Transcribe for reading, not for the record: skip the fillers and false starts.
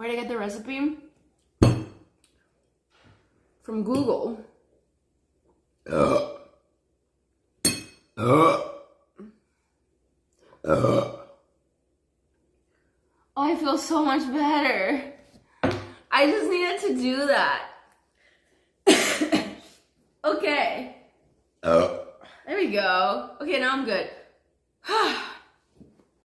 Where'd I get the recipe? From Google. Oh, I feel so much better. I just needed to do that. Okay. There we go. Okay, now I'm good.